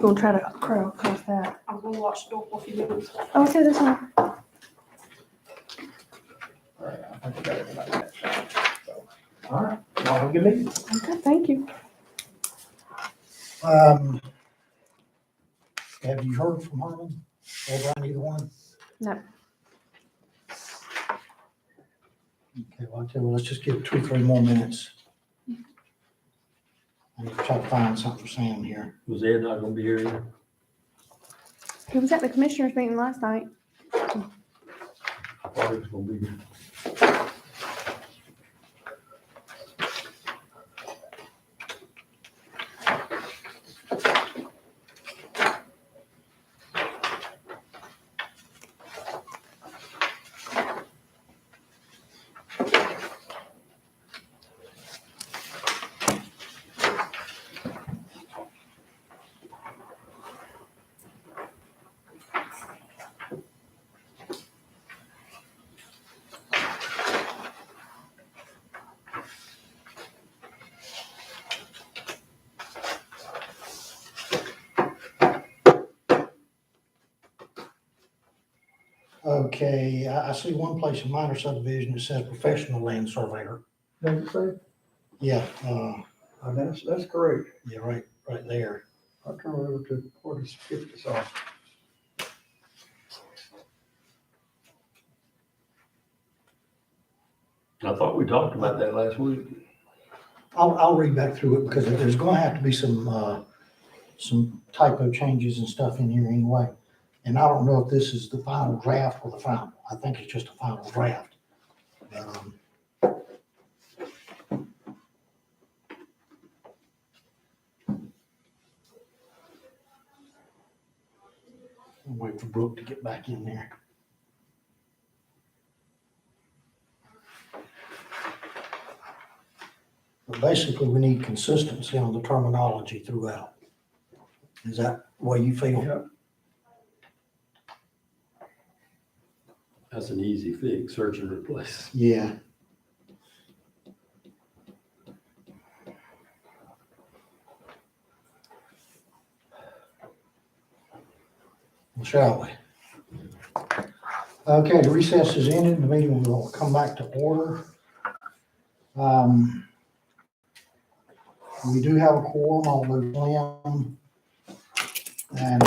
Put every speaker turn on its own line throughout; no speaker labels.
Gonna try to crawl across that.
I'm gonna watch the door for a few minutes.
Oh, okay, this one.
All right, I think I got everybody that shot. So, all right, y'all have a good meeting.
Okay, thank you.
Have you heard from Herman over on either one?
No.
Okay, well, I'll tell you, let's just give it 2 or 3 more minutes. I need to try to find something for Sam here.
Was Ed not gonna be here either?
He was at the commissioners meeting last night.
I thought he was gonna be here.
Okay, I see one place, a minor subdivision, that says professional land surveyor.
Does it say?
Yeah,
That's great.
yeah, right there.
I'll turn it over to where to skip this off.
I thought we talked about that last week.
I'll read back through it because there's gonna have to be some typo changes and stuff in here anyway. And I don't know if this is the final draft or the final. I think it's just a final draft. I'll wait for Brooke to get back in there. But basically, we need consistency on the terminology throughout. Is that the way you feel?
Yep.
That's an easy fix, search and replace.
Yeah. Well, shall we? Okay, the recess is ended. The meeting will come back to order. We do have a quorum, although Slim and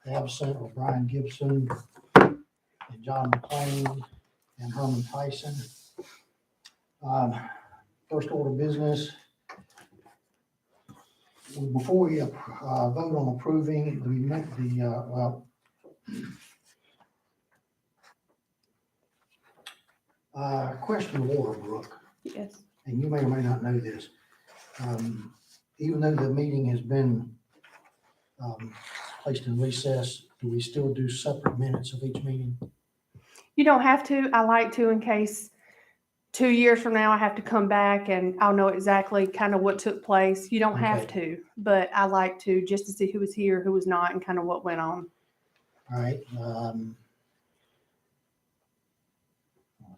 absent are Brian Gibson and John McLean and Herman Tyson. First order of business. Before we vote on approving question of order, Brooke,
Yes.
and you may or may not know this. Even though the meeting has been placed in recess, do we still do separate minutes of each meeting?
You don't have to. I like to in case 2 years from now I have to come back and I'll know exactly kind of what took place. You don't have to, but I like to just to see who was here, who was not, and kind of what went on.
All right. I'll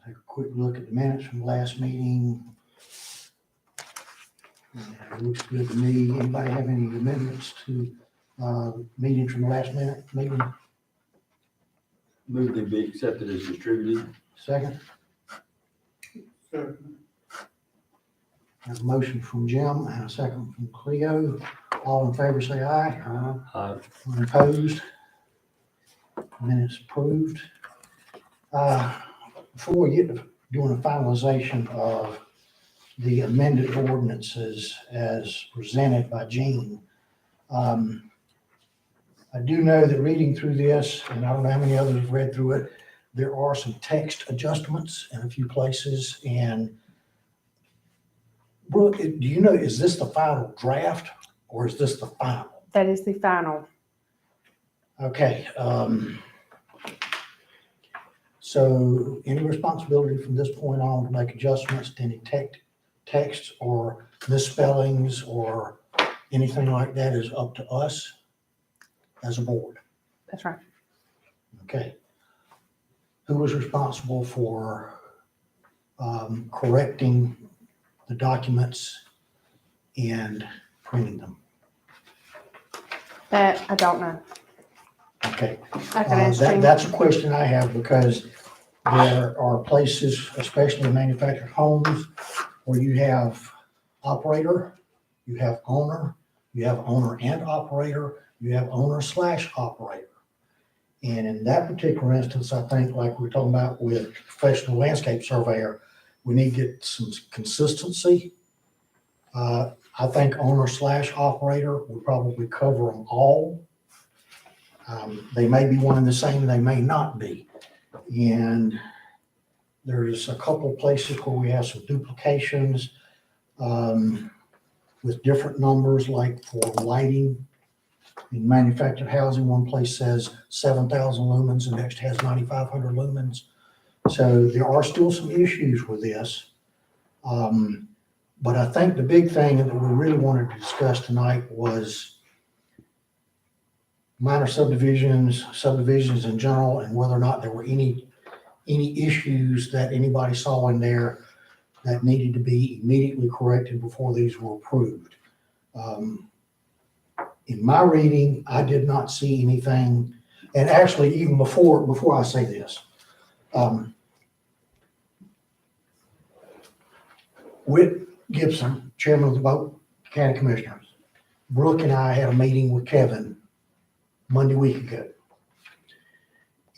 take a quick look at the minutes from the last meeting. It looks good to me. Anybody have any amendments to meetings from the last meeting?
Move to be accepted as distributed.
Second? Have a motion from Jim and a second from Cleo. All in favor, say aye.
Aye.
Anyone opposed? Minutes approved. Before we get to doing a finalization of the amended ordinances as presented by Gene, I do know that reading through this, and I don't know how many others have read through it, there are some text adjustments in a few places. And Brooke, do you know, is this the final draft or is this the final?
That is the final.
Okay. So any responsibility from this point on to make adjustments to any text or misspellings or anything like that is up to us as a board?
That's right.
Okay. Who was responsible for correcting the documents and printing them?
That, I don't know.
Okay.
I can ask Gene.
That's a question I have because there are places, especially in manufactured homes, where you have operator, you have owner and operator, you have owner/operator. And in that particular instance, I think like we're talking about with professional landscape surveyor, we need to get some consistency. I think owner/operator would probably cover them all. They may be one and the same, they may not be. And there's a couple of places where we have some duplications with different numbers, like for lighting. In manufactured housing, one place says 7,000 lumens, the next has 9,500 lumens. So there are still some issues with this. But I think the big thing that we really wanted to discuss tonight was minor subdivisions in general, and whether or not there were any issues that anybody saw in there that needed to be immediately corrected before these were approved. In my reading, I did not see anything, and actually even before I say this, Whit Gibson, chairman of the Boat County Commissioners, Brooke and I had a meeting with Kevin Monday week ago.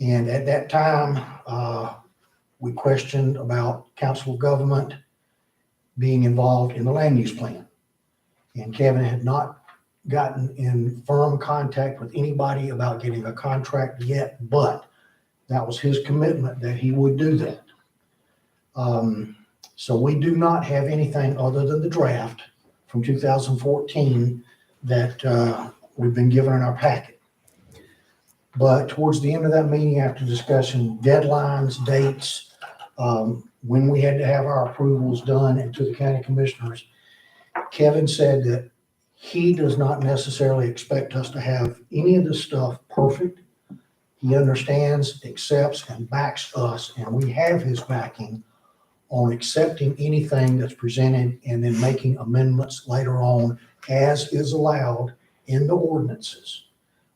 And at that time, we questioned about council of government being involved in the land use plan. And Kevin had not gotten in firm contact with anybody about getting a contract yet, but that was his commitment that he would do that. So we do not have anything other than the draft from 2014 that we've been given in our packet. But towards the end of that meeting, after discussing deadlines, dates, when we had to have our approvals done and to the county commissioners, Kevin said that he does not necessarily expect us to have any of this stuff perfect. He understands, accepts, and backs us, and we have his backing on accepting anything that's presented and then making amendments later on as is allowed in the ordinances.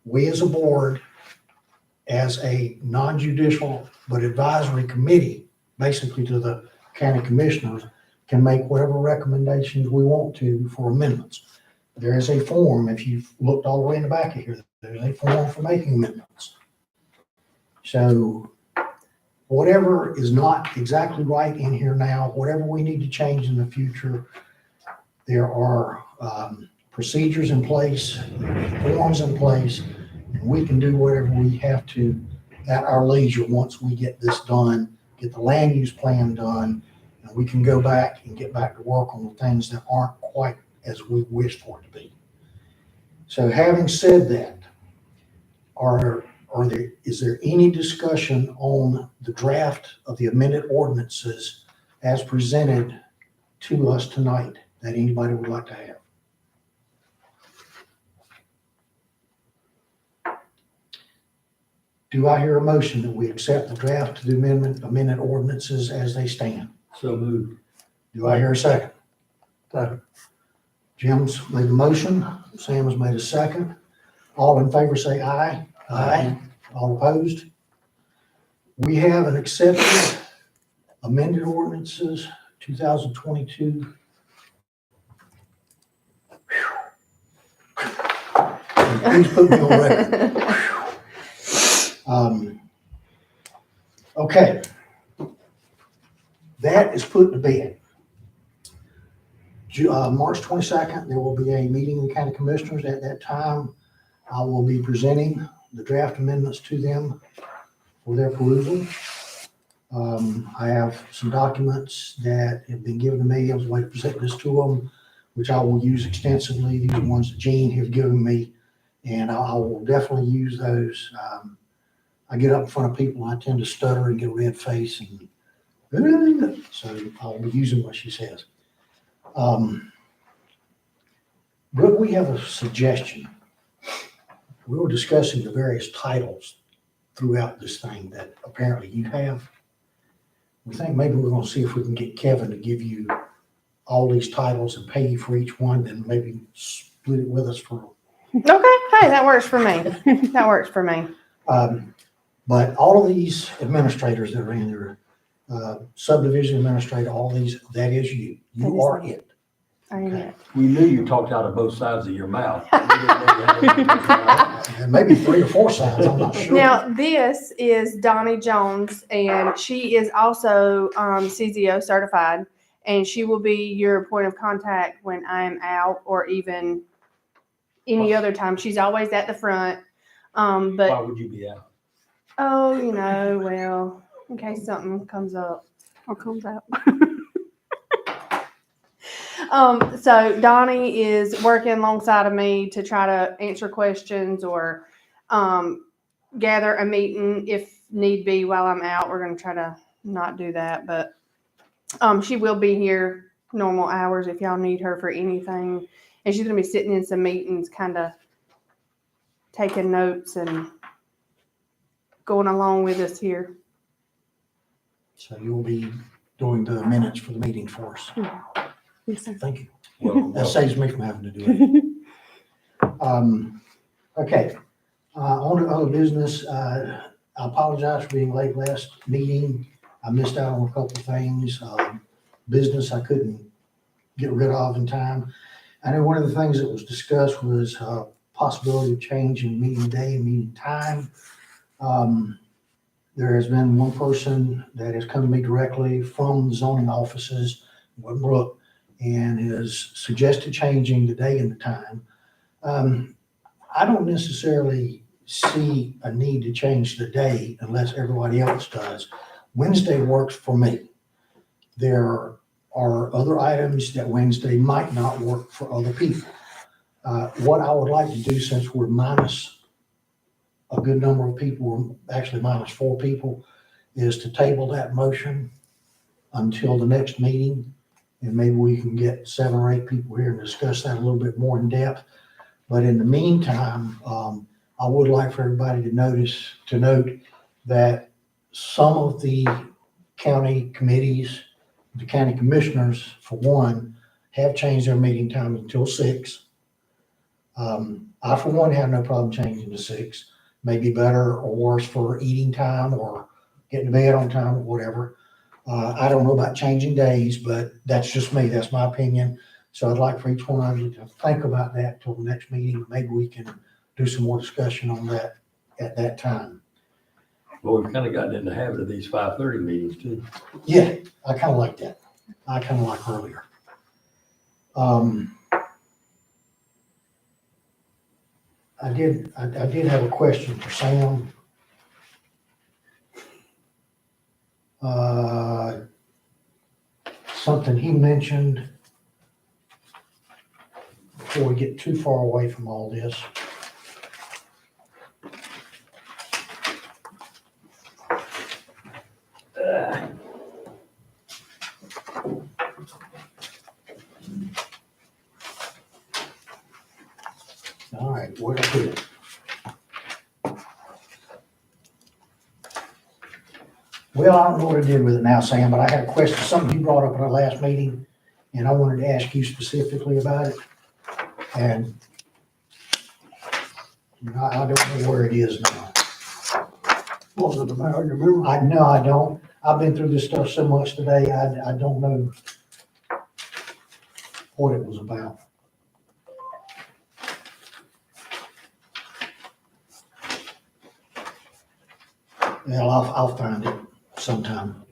We as a board, as a non-judicial but advisory committee, basically to the county commissioners, can make whatever recommendations we want to for amendments. There is a form, if you've looked all the way in the back of here, there's a form for making amendments. So whatever is not exactly right in here now, whatever we need to change in the future, there are procedures in place, forms in place, and we can do whatever we have to at our leisure once we get this done, get the land use plan done, and we can go back and get back to work on the things that aren't quite as we wish for it to be. So having said that, is there any discussion on the draft of the amended ordinances as presented to us tonight that anybody would like to have? Do I hear a motion that we accept the draft of the amended ordinances as they stand?
So moved.
Do I hear a second? Second. Jim's made the motion. Sam has made a second. All in favor say aye. Aye. All opposed? We have an accepted amended ordinances 2022. Please put me on record. Okay. That is put to bed. March 22nd, there will be a meeting of the county commissioners. At that time, I will be presenting the draft amendments to them for their perusal. I have some documents that have been given to me. I was waiting to present this to them, which I will use extensively. These are ones that Gene has given me, and I will definitely use those. I get up in front of people, I tend to stutter and get a red face, and so I'll be using what she says. Brooke, we have a suggestion. We were discussing the various titles throughout this thing that apparently you have. We think maybe we're going to see if we can get Kevin to give you all these titles and pay you for each one, then maybe split it with us for
Okay, hey, that works for me. That works for me.
But all of these administrators that are in there, subdivision administrator, all these, that is you.
That
You
is
are
me.
it.
I am
Okay.
it.
We knew you talked out of both sides of your mouth. We didn't know you had any personality.
And maybe 3 or 4 sides, I'm not sure.
Now, this is Donnie Jones, and she is also CZO certified, and she will be your point of contact when I'm out or even any other time. She's always at the front.
Why
But,
would you be out?
oh, well, in case something comes up or comes out. So Donnie is working alongside of me to try to answer questions or gather a meeting if need be while I'm out. We're going to try to not do that, but she will be here normal hours if y'all need her for anything. And she's going to be sitting in some meetings, kind of taking notes and going along with us here.
So you'll be doing the minutes for the meeting for us.
Yes, sir.
Thank you.
Welcome,
That
welcome.
saves me from having to do it. Okay, on to other business. I apologize for being late last meeting. I missed out on a couple of things. Business I couldn't get rid of in time. I know one of the things that was discussed was possibility of change in meeting day and meeting time. There has been one person that has come to me directly from zoning offices, Woodbrook, and has suggested changing the day and the time. I don't necessarily see a need to change the day unless everybody else does. Wednesday works for me. There are other items that Wednesday might not work for other people. What I would like to do, since we're minus a good number of people, we're actually minus 4 people, is to table that motion until the next meeting. And maybe we can get 7 or 8 people here and discuss that a little bit more in depth. But in the meantime, I would like for everybody to note that some of the county committees, the county commissioners, for one, have changed their meeting time until 6. I, for one, have no problem changing to 6. Maybe better or worse for eating time or getting to bed on time or whatever. I don't know about changing days, but that's just me. That's my opinion. So I'd like for each one of you to think about that till the next meeting. Maybe we can do some more discussion on that at that time.
Well, we've kind of gotten in the habit of these 5:30 meetings too.
Yeah, I kind of like that. I kind of like earlier. I did have a question for Sam. Something he mentioned before we get too far away from all this. All right, where to put it? Well, I don't know what I did with it now, Sam, but I had a question, something you brought up at our last meeting, and I wanted to ask you specifically about it. And I don't know where it is now.
What was it about, you remember?
I don't. I've been through this stuff so much today, I don't know what it was about. Well, I'll find it sometime.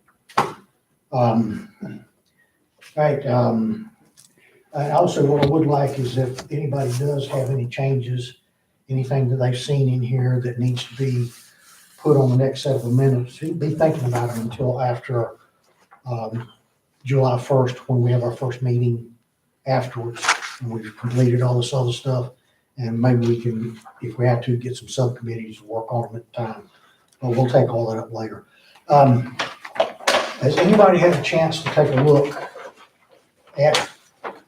Right, and also what I would like is if anybody does have any changes, anything that they've seen in here that needs to be put on the next set of minutes, be thinking about them until after July 1st, when we have our first meeting afterwards, and we've completed all this other stuff. And maybe we can, if we have to, get some subcommittees to work on them at the time. But we'll take all that up later. Has anybody had a chance to take a look at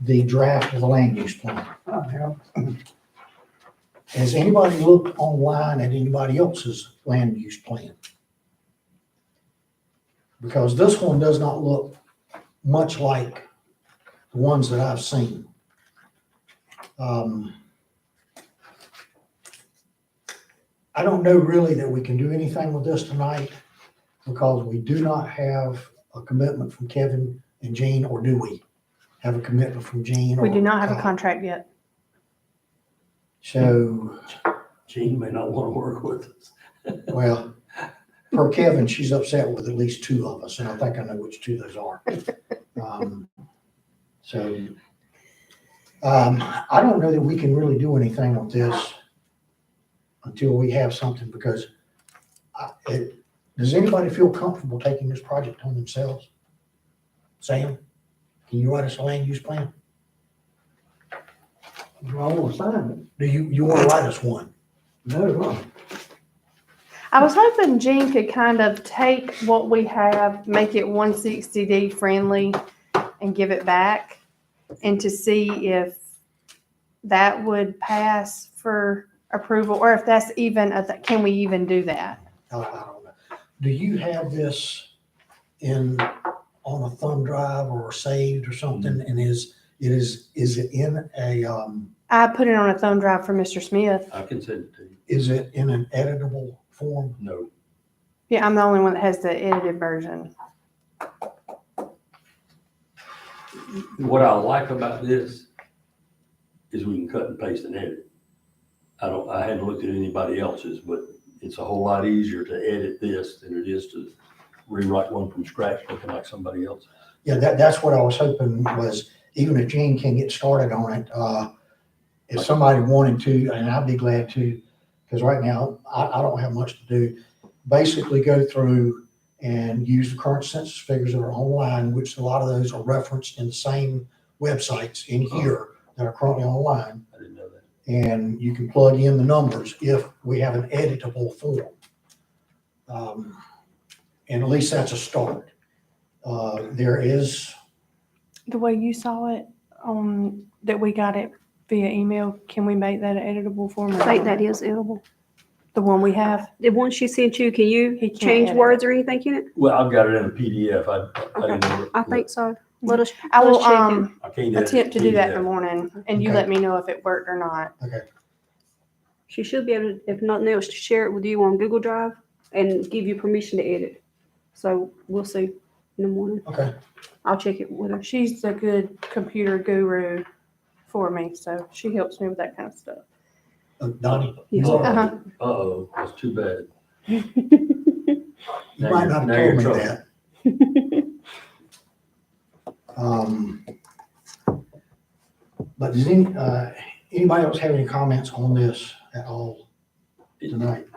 the draft of the land use plan?
I have.
Has anybody looked online at anybody else's land use plan? Because this one does not look much like the ones that I've seen. I don't know really that we can do anything with this tonight because we do not have a commitment from Kevin and Gene, or do we have a commitment from Gene?
We
or
do not have a
Todd?
contract yet.
So,
Gene may not want to work with us.
well, per Kevin, she's upset with at least two of us, and I think I know which two those are. So, I don't know that we can really do anything with this until we have something, because does anybody feel comfortable taking this project on themselves? Sam, can you write us a land use plan?
I want to sign it.
Do you want to write us one?
No,
I was hoping Gene could kind of take what we have, make it 160D friendly and give it back, and to see if that would pass for approval, or if that's even, can we even do that?
I don't know. Do you have this on a thumb drive or saved or something? And is it in a,
I put it on a thumb drive for Mr. Smith.
I can send it to you.
is it in an editable form?
No.
Yeah, I'm the only one that has the edited version.
What I like about this is we can cut and paste and edit. I hadn't looked at anybody else's, but it's a whole lot easier to edit this than it is to rewrite one from scratch looking like somebody else.
Yeah, that's what I was hoping was, even if Gene can get started on it, if somebody wanted to, and I'd be glad to, because right now I don't have much to do, basically go through and use the current census figures that are online, which a lot of those are referenced in the same websites in here that are currently online.
I didn't know that.
And you can plug in the numbers if we have an editable form. And at least that's a start. There is,
The way you saw it, that we got it via email, can we make that an editable form?
I think that is editable.
The one we have?
The one she sent you, can you
He can't
change
edit
words or anything in it?
Well, I've got it in a PDF. I didn't know.
I think so. Let us,
I
let
will,
us check it.
I can't edit
attempt to do that in the
PDF.
morning, and you
Okay.
let me know if it worked or not.
okay,
She should be able to, if nothing else, to share it with you on Google Drive and give you permission to edit. So we'll see in the morning.
okay.
I'll check it with her.
She's a good computer guru for me, so she helps me with that kind of stuff.
Donnie,
Yes.
you
Uh-huh.
Uh-oh, that's too bad.
might not have
Now you're in
told me
trouble.
that. But does anybody else have any comments on this at all tonight?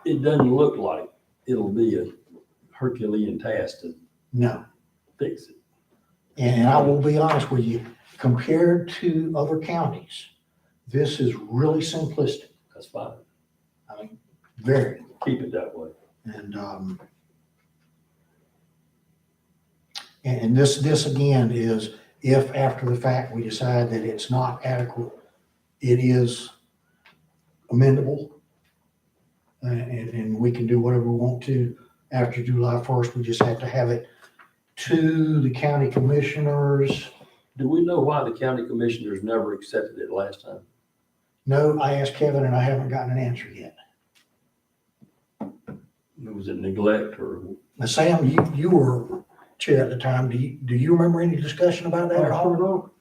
It doesn't look like it'll be a Herculean task to
No.
fix it.
And I will be honest with you, compared to other counties, this is really simplistic.
That's fine.
I mean, very.
Keep it that way.
And this again is if after the fact we decide that it's not adequate, it is amendable. And we can do whatever we want to after July 1st. We just have to have it to the county commissioners.
Do we know why the county commissioners never accepted it last time?
No, I asked Kevin and I haven't gotten an answer yet.
Was it neglect or?
Now, Sam, you were chair at the time. Do you remember any discussion about that at all?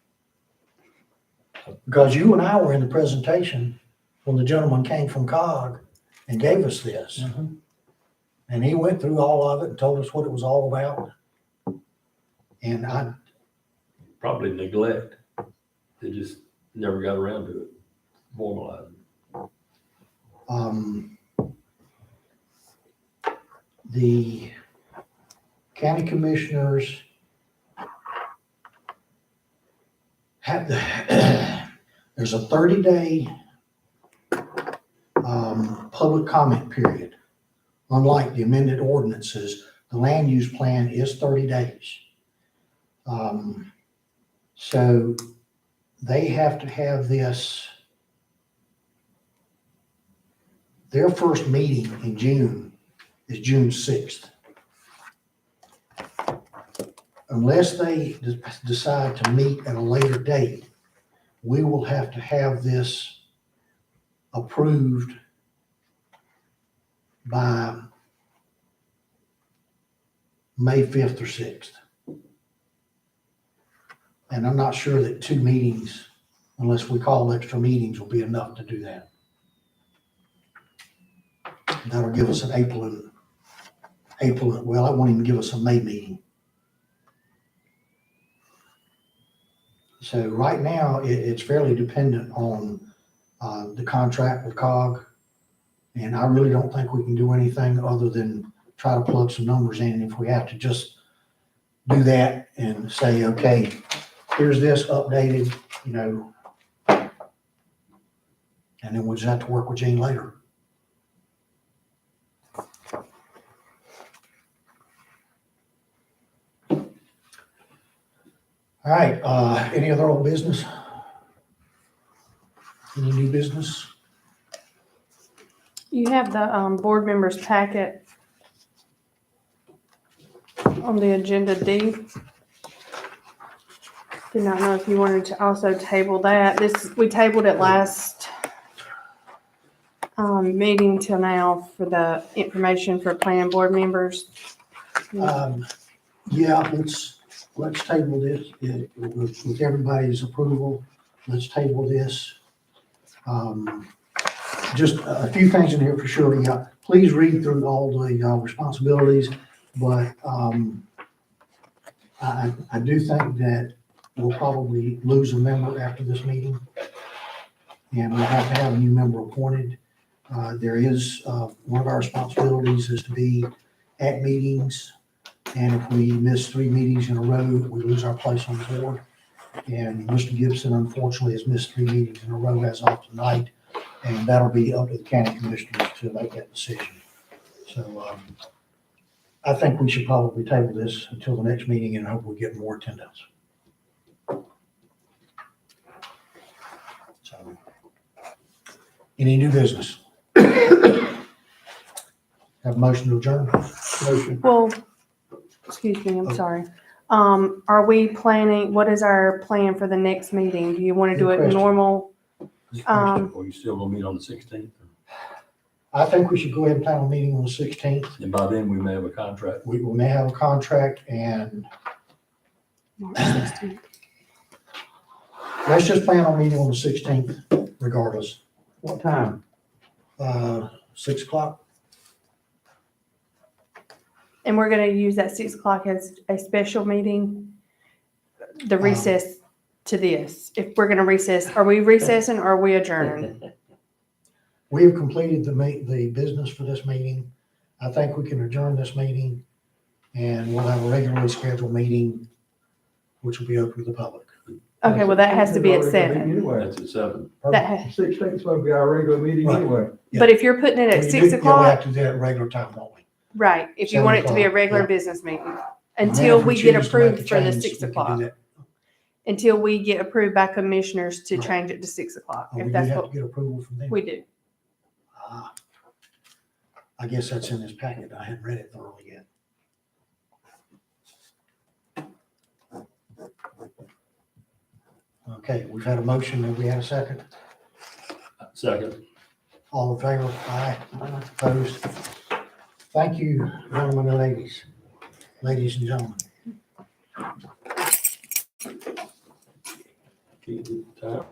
Because you and I were in the presentation when the gentleman came from COG and gave us this. And he went through all of it and told us what it was all about. And
Probably neglect. They just never got around to it, formalizing.
The county commissioners have there's a 30-day public comment period. Unlike the amended ordinances, the land use plan is 30 days. So they have to have this, their first meeting in June is June 6th. Unless they decide to meet at a later date, we will have to have this approved by May 5th or 6th. And I'm not sure that 2 meetings, unless we call extra meetings, will be enough to do that. That'll give us an well, that won't even give us a May meeting. So right now, it's fairly dependent on the contract with COG. And I really don't think we can do anything other than try to plug some numbers in. And if we have to just do that and say, okay, here's this updated, and then we'll just have to work with Gene later. All right, any other old business? Any new business?
You have the board members packet on the agenda D. Did not know if you wanted to also table that. We tabled it last meeting till now for the information for planning board members.
Yeah, let's table this with everybody's approval. Let's table this. Just a few things in here for sure. Yeah, please read through all the responsibilities, but I do think that we'll probably lose a member after this meeting, and we'll have to have a new member appointed. There is one of our responsibilities is to be at meetings, and if we miss 3 meetings in a row, we lose our place on the board. And Mr. Gibson unfortunately has missed 3 meetings in a row as of tonight, and that'll be up to the county commissioners to make that decision. So I think we should probably table this until the next meeting and hope we get more attendance. So, any new business? Have a motion to adjourn? Motion.
Well, excuse me, I'm sorry. Are we planning, what is our plan for the next meeting? Do you want to do
Good
it
question.
normal?
Are you still gonna meet on the 16th?
I think we should go ahead and plan a meeting on the 16th.
And by then, we may have a contract.
We may have a contract, and
March 16th.
let's just plan on meeting on the 16th regardless.
What time?
6 o'clock.
And we're gonna use that 6 o'clock as a special meeting, the recess to this. If we're gonna recess, are we recessing or are we adjourning?
We have completed the business for this meeting. I think we can adjourn this meeting, and we'll have a regularly scheduled meeting, which will be open to the public.
Okay, well, that has to be at
It's already
7.
Anyway,
That's at 7.
That ha-
16th is supposed to be our regular meeting
Right.
anyway.
Yeah.
But if you're putting it at
We
6
do- yeah, we
o'clock,
have to do that at regular time, don't we?
right, if you
7
want it to be a
o'clock,
regular
yeah.
business meeting,
And
until
if
we get
choose to make a
approved for the
change,
6
we can do
o'clock.
that.
Until we get approved by commissioners to
Right.
change it to 6 o'clock,
We
if
do
that's
have to
what
get approval from them.
we do.
Ah, I guess that's in this packet. I hadn't read it thoroughly yet. Okay, we've had a motion. Have we had a second?
Second.
All in favor? Aye. Opposed? Thank you, gentlemen and ladies. Ladies and gentlemen.
Keep it tight.